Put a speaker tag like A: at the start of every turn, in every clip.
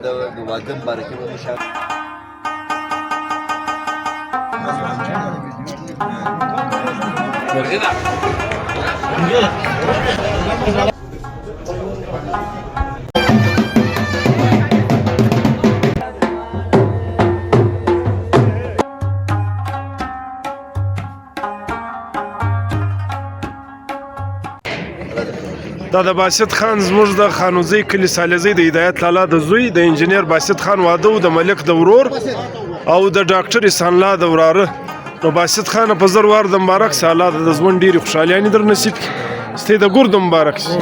A: د واده مبارکي به مو
B: دا د باسط خان زموږ د خانوزۍ کلي سالزۍ د هدایت لالا د زوی د انجینر باسط خان واده و د ملک د ورور او د ډاکټر احسان الله د وراره. نو باسط خان په زر وار د مبارک سه الله د ژوند ډېرې خوشحالیانې در نصیب کړي. ستې د ګور د مبارک سي.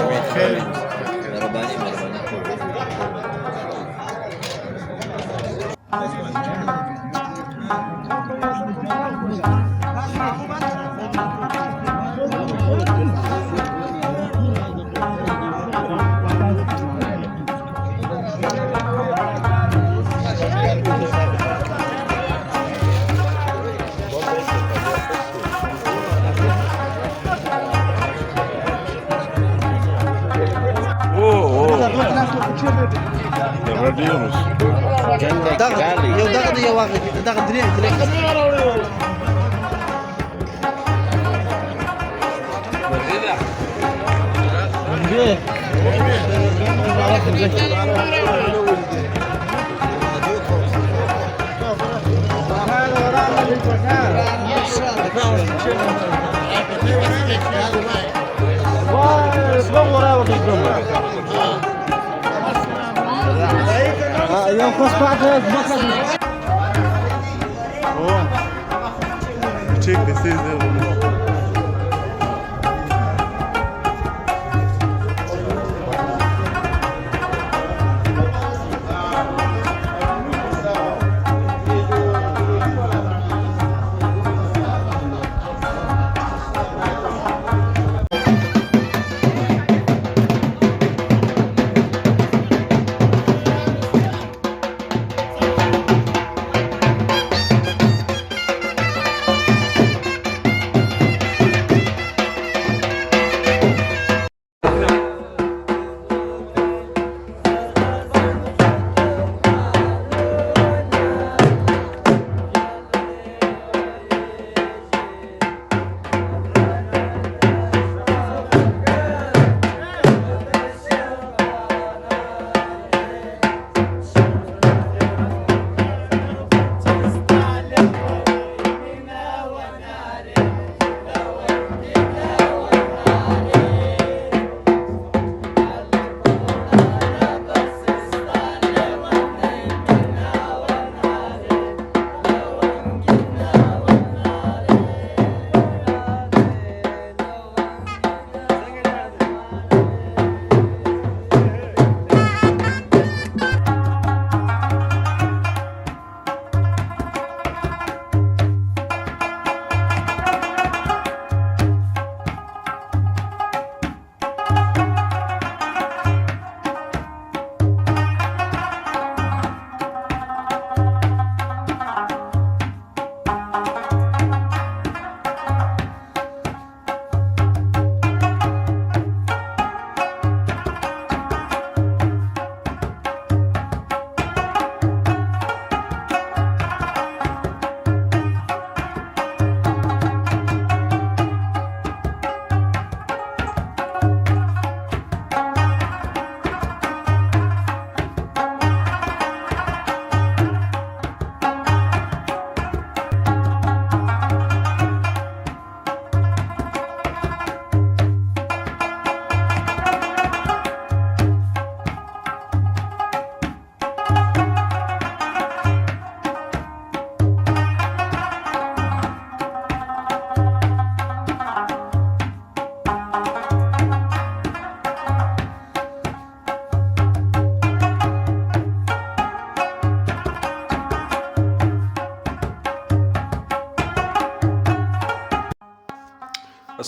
C: Check this is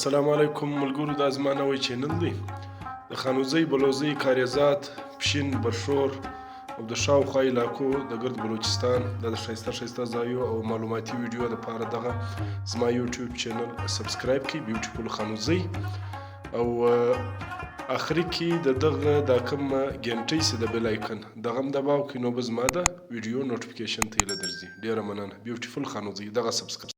B: السلام علیکم ملګرو، دا زما نوی چینل دی د خانوزۍ بلوزۍ کاریزات پښین برشور او د شاوخوا علاقو د ګرد بلوچستان د ښایسته ښایسته ځایو او معلوماتي ویډیو دپاره دغه زما یوټیوب چینل سبسکرایب کړئ، بیوټیفول خانوزۍ. او اخري کې د دغه د کوم ګنټۍ سي د بیل آیکن دغه هم دباو کې نو به زما د ویډیو نوټیفیکیشن ته یې درځي. ډیره مننه. بیوټیفول خانوزۍ دغه سبسکرایب